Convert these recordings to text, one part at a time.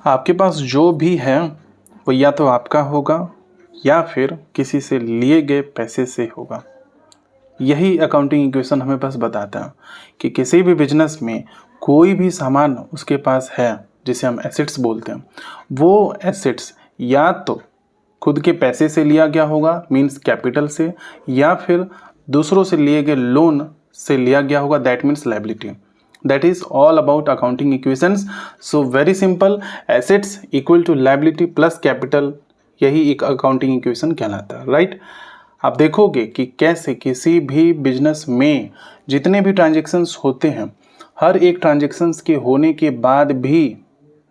आपके पास जो भी है वो या तो आपका होगा या फिर किसी से लिए गए पैसे से होगा। यही अकाउंटिंग इक्वेशन हमें बस बताता है कि किसी भी बिजनेस में कोई भी सामान उसके पास है जिसे हम एसेट्स बोलते हैं, वो एसेट्स या तो खुद के पैसे से लिया गया होगा मीन्स कैपिटल से, या फिर दूसरों से लिए गए लोन से लिया गया होगा that means liability. That is all about accounting equations. So very simple, assets equal to liability plus capital, यही एक अकाउंटिंग इक्वेशन कहलाता है, राइट। आप देखोगे कि कैसे किसी भी बिजनेस में जितने भी ट्रांजेक्शन्स होते हैं, हर एक ट्रांजेक्शन्स के होने के बाद भी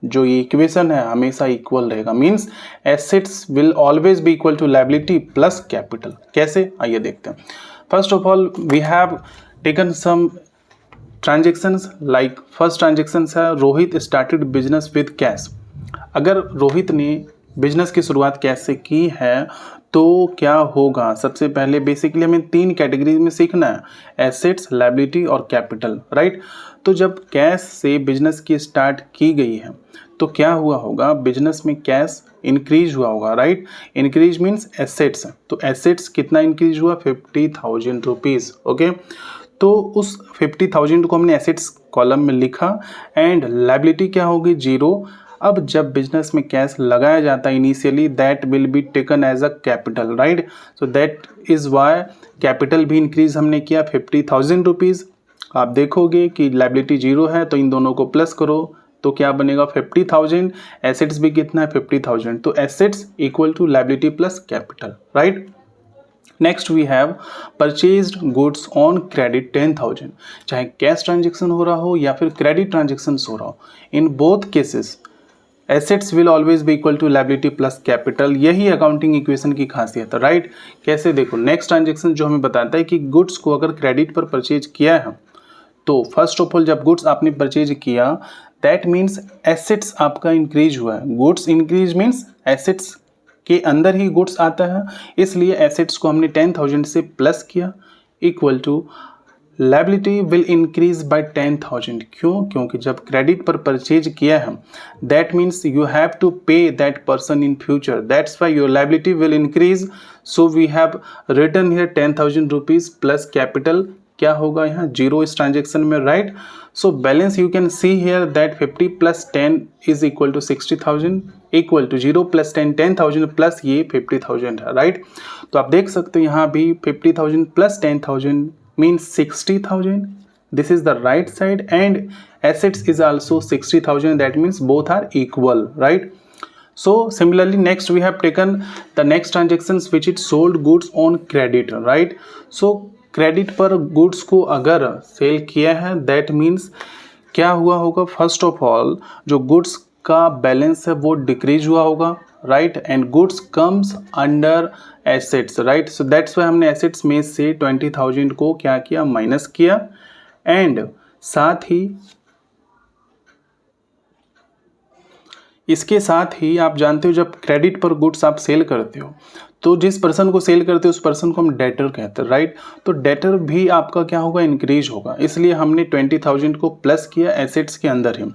जो ये इक्वेशन है हमेशा इक्वल रहेगा, means assets will always be equal to liability plus capital. कैसे, आइए देखते हैं। First of all we have taken some transactions, like first transactions है Rohit started business with cash. अगर रोहित ने बिजनेस की शुरुआत कैश से की है तो क्या होगा, सबसे पहले बेसिकली हमें 3 कैटेगरी में सीखना है, एसेट्स, लायबिलिटी और कैपिटल, राइट। तो जब कैश से बिजनेस की स्टार्ट की गई है तो क्या हुआ होगा, बिजनेस में कैश इंक्रीज हुआ होगा, राइट। इंक्रीज मीन्स एसेट्स, तो एसेट्स कितना इंक्रीज हुआ, 50,000 रुपीज़, ओके। तो उस 50,000 को हमने एसेट्स कॉलम में लिखा एंड लायबिलिटी क्या होगी, 0। अब जब बिजनेस में कैश लगाया जाता है initially that will be taken as a capital, right. So that is why capital भी इंक्रीज हमने किया 50,000 रुपीज़। आप देखोगे कि लायबिलिटी 0 है तो इन दोनों को प्लस करो तो क्या बनेगा 50,000, एसेट्स भी कितना है 50,000, तो assets equal to liability plus capital, right. Next we have purchased goods on credit 10,000, चाहे कैश ट्रांजेक्शन हो रहा हो या फिर क्रेडिट ट्रांजेक्शन हो रहा हो, in both cases assets will always be equal to liability plus capital. यही अकाउंटिंग इक्वेशन की खासियत है, राइट। कैसे, देखो नेक्स्ट ट्रांजेक्शन जो हमें बताता है कि गुड्स को अगर क्रेडिट पर परचेज किया है तो फर्स्ट ऑफ ऑल जब गुड्स आपने परचेज किया दैट मीन्स एसेट्स आपका इंक्रीज हुआ है, गुड्स इंक्रीज मीन्स एसेट्स के अंदर ही गुड्स आता है, इसलिए एसेट्स को हमने 10,000 से प्लस किया equal to liability will increase by 10,000। क्यों, क्योंकि जब क्रेडिट पर परचेज किया है that means you have to pay that person in future, that's why your liability will increase. So we have written here 10,000 rupees plus capital, क्या होगा यहाँ 0 इस ट्रांजेक्शन में, right. So balance you can see here that 50 plus 10 is equal to 60,000 equal to 0 plus 10 10,000 plus ये 50,000 है, right. तो आप देख सकते हो यहाँ भी 50,000 plus 10,000 means 60,000, this is the right side and assets is also 60,000, that means both are equal, right? So similarly next we have taken the next transactions which is sold goods on credit, right? So credit पर goods को अगर cell किया है that means क्या हुआ होगा, first of all जो goods का बैलेंस है वो डिक्रीज हुआ होगा, right, and goods comes under assets, right. So that's why हमने एसेट्स में से 20,000 को क्या किया, माइनस किया एंड साथ ही इसके साथ ही आप जानते हो जब क्रेडिट पर गुड्स आप सेल करते हो तो जिस पर्सन को सेल करते हो उस पर्सन को हम डेटर कहते हैं, राइट। तो डेटर भी आपका क्या होगा, इंक्रीज होगा, इसलिए हमने 20,000 को प्लस किया एसेट्स के अंदर ही।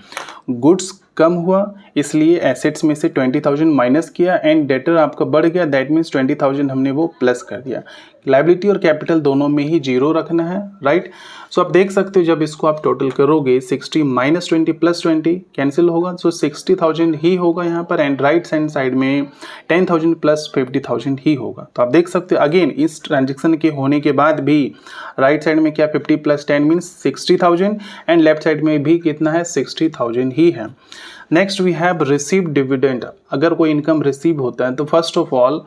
गुड्स कम हुआ इसलिए एसेट्स में से 20,000 माइनस किया एंड डेटर आपका बढ़ गया, दैट मीन्स 20,000 हमने वो प्लस कर दिया। लायबिलिटी और कैपिटल दोनों में ही 0 रखना है, राइट। सो आप देख सकते हो जब इसको आप टोटल करोगे 60 माइनस 20 प्लस 20 कैंसिल होगा, सो 60,000 ही होगा यहाँ पर एंड राइट हैंड साइड में 10,000 प्लस 50,000 ही होगा। तो आप देख सकते हो अगेन इस ट्रांजेक्शन के होने के बाद भी राइट साइड में क्या 50 plus 10 means 60,000 and left side में भी कितना है 60,000 ही है। Next we have receive dividend. अगर कोई इनकम रिसीव होता है तो फर्स्ट ऑफ ऑल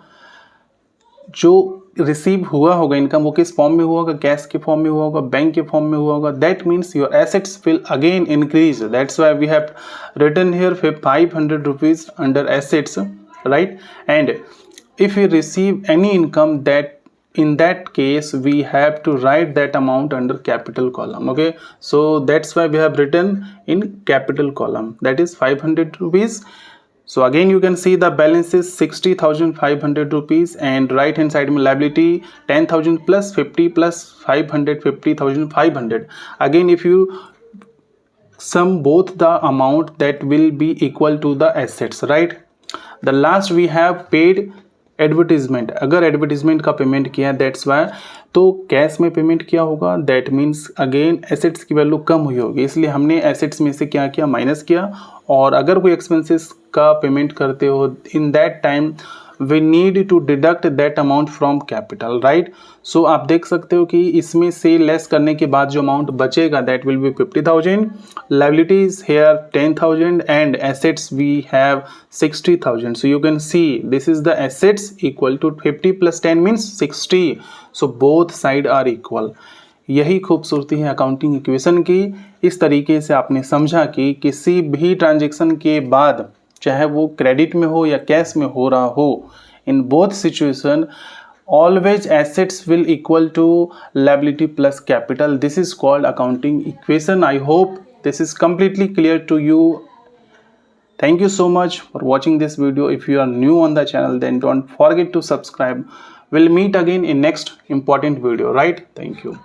जो रिसीव हुआ होगा इनकम वो किस फॉर्म में हुआ होगा, कैश के फॉर्म में हुआ होगा, बैंक के फॉर्म में हुआ होगा, that means your assets will again increase, that's why we have written here 500 rupees under assets, right. And if you receive any income that in that case we have to write that amount under capital column, okay. So that's why we have written in capital column, that is 500 rupees. So again you can see the balance is 60,500 rupees and right hand side में liability 10,000 plus 50 plus 500 50,500. Again if you sum both the amount that will be equal to the assets, right? The last we have paid advertisement, अगर advertisement का payment किया that's why, तो cash में payment किया होगा, that means again assets की value कम हुई होगी, इसलिए हमने एसेट्स में से क्या किया, माइनस किया। और अगर कोई एक्सपेंसेस का पेमेंट करते हो in that time we need to deduct that amount from capital, right? So आप देख सकते हो कि इसमें से लेस करने के बाद जो अमाउंट बचेगा that will be 50,000, liabilities here 10,000 and assets we have 60,000. So you can see this is the assets equal to 50 plus 10 means 60. So both side are equal. यही खूबसूरती है अकाउंटिंग इक्वेशन की। इस तरीके से आपने समझा कि किसी भी ट्रांजेक्शन के बाद चाहे वो क्रेडिट में हो या कैश में हो रहा हो, in both situation always assets will equal to liability plus capital. This is called accounting equation. I hope this is completely clear to you. Thank you so much for watching this video. If you are new on the channel, then don't forget to subscribe. We'll meet again in next important video, right? Thank you.